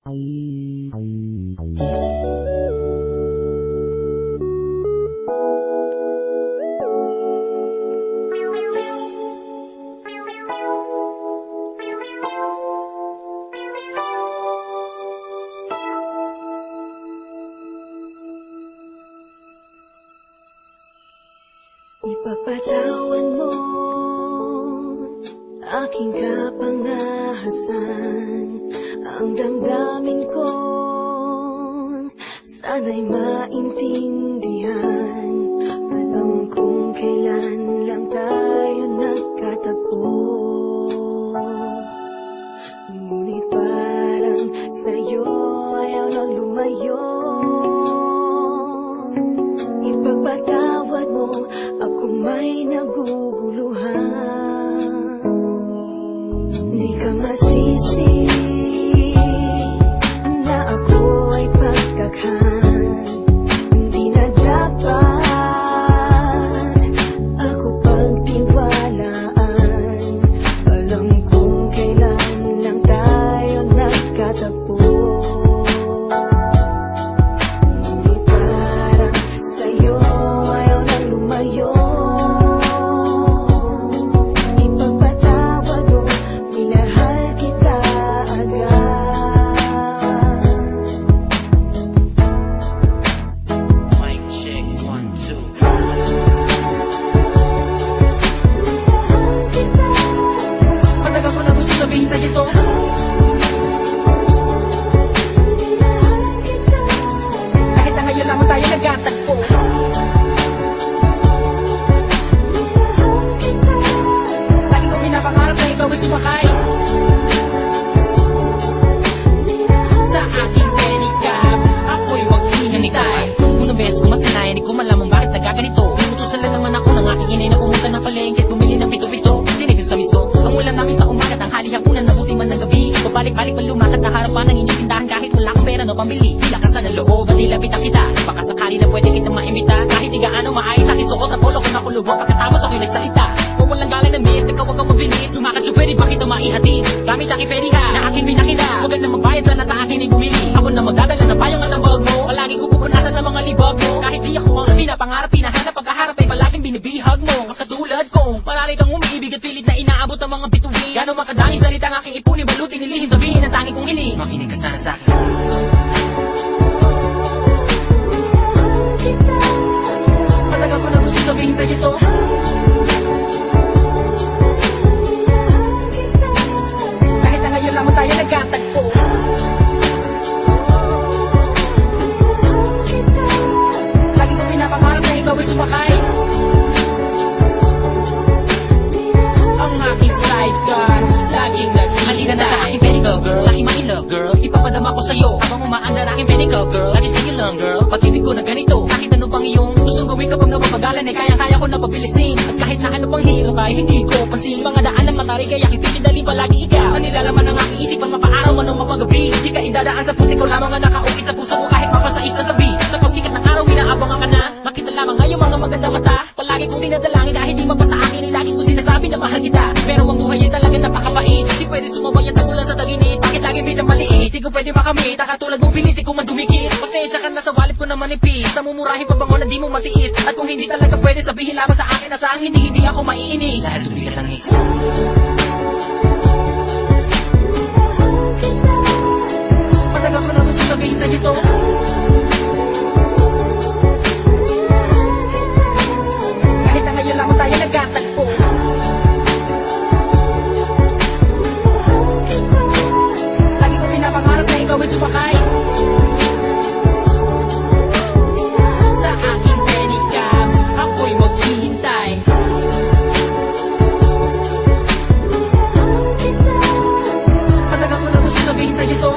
Ipapatawan mo aking kapangahasan, ang damdamin ko sana'y maintindihan. Alam kong kailan lang tayo nagkatagpo, ngunit parang sa'yo ayaw nang lumayo. Ipapatawad mo akong may naguguluhan. Di ka masisi na ako ay pagdaghan. Hindi na dapat ako pagtiwalaan. Alam kong kailan lang tayo nagkatagpo, ngunit parang sa'yo ayaw nang lumayo. Ipagpatawad mo, minahal kita agad. Mic check, 1, 2. Matagal ko na gusto sabihin sa'yo to. Kahit na ngayon lamang tayo nagkatagpo, lagi kong pinapangarap na ikaw ay sumakay sa aking pedicab. Ako'y maghihintay. Unang beses ko masinayan, di ko malamang bakit nagkaganito. Inutusan lang naman ako ng aking inay na pumunta ng palengke at bumili ng pito-pito. Sinigil sa miso, ang ulam namin sa umaga, tanghali, hapunan, nabuti man ng gabi. Pabalik-balik pa lumakad sa harapan ng inyong tindahan kahit wala akong pera no pambili. Di lakasan ng loob at nilapitan kita. Baka sakali na pwede kitang maimbita. Kahit di gaano maayos aking suot na polo ko na kulubog. Pagkatapos ako'y nagsalita, kung walang galang na miss, ikaw wag kang mabilis. Lumakad siya, pwede ba kita maihatid? Gamit aking pediha na aking pinakita. Huwag na magbayad, sana sa akin ay bumili. Ako na magdadala ng payong at ang bag mo. Palagi ko pupunasan ng mga libag mo. Kahit di ako ang pinapangarap, pinahanap, pagkaharap ay palaging binibihag mo. Katulad ko, marami kang umiibig at pilit na inaabot ang mga bituin. Gano'ng makadaming salita ang aking ipunin, balutin, nilihim, sabihin ang tanging kong hiling. Makinig ka sana sa akin. Matagal ko na gusto sabihin sa'yo to. Kahit na ngayon lamang tayo nagkatagpo, lagi kong pinapangarap na ikaw ay sumakay ang aking sidecar, laging naghihintay. Halika na sa aking pedicab, girl, sa aking ma-in-love, girl. Ipapadama ko sa'yo habang umaandar aking pedicab, girl. Laging sige lang, girl, pag-ibig ko na ganito. Kahit ano pang iyong gustong gawin kapag napapagalan, eh kaya-kaya ko na pabilisin. At kahit na ano pang hirap ay hindi ko pansin. Mga daan ng matarik kaya aking pipidali palagi ikaw. Ang nilalaman ng aking isip at mapaaraw man o mapagabi. Di ka idadaan sa puti ko lamang ang nakaukit na puso ko kahit mapasais sa gabi. Sa pagsikat ng araw, inaabangan ka na. Makita lamang ngayon mga maganda mata. Palagi kong dinadalangin dahil di mapasa akin ay lagi ko sinasabi na mahal kita. Pero ang buhay ay talaga napakapait. Di pwede sumabay ang tagulan sa taginit. Bakit lagi bidang maliit? Di ko pwede makamit. Katulad mong pilit, di ko man dumikit. Pasensya ka na sa wallet ko na manipis. Sa mumurahin pabango na di mo matiis. At kung hindi talaga pwede sabihin lamang sa akin na sa hindi ako maiinis. Dahil tubigat ang is. Matagal ko na gusto sabihin sa'yo to. Kahit na ngayon lamang tayo nagkatagpo, lagi kong pinapangarap na ikaw ay sumakay sa aking pedicab. Ako'y maghihintay. Matagal ko na gusto sabihin sa'yo to.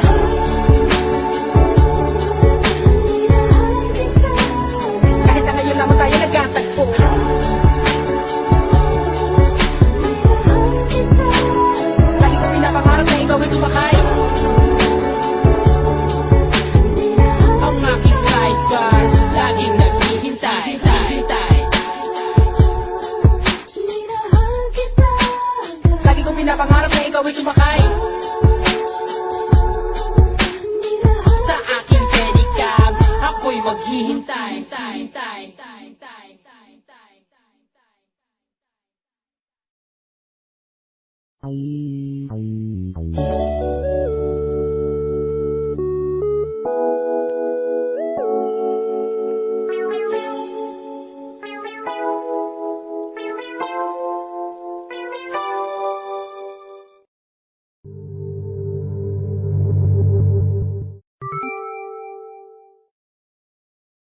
Kahit na ngayon lamang tayo nagkatagpo, lagi kong pinapangarap na ikaw ay sumakay ang aking sidecar, laging naghihintay. Lagi kong pinapangarap na ikaw ay sumakay maghihintay.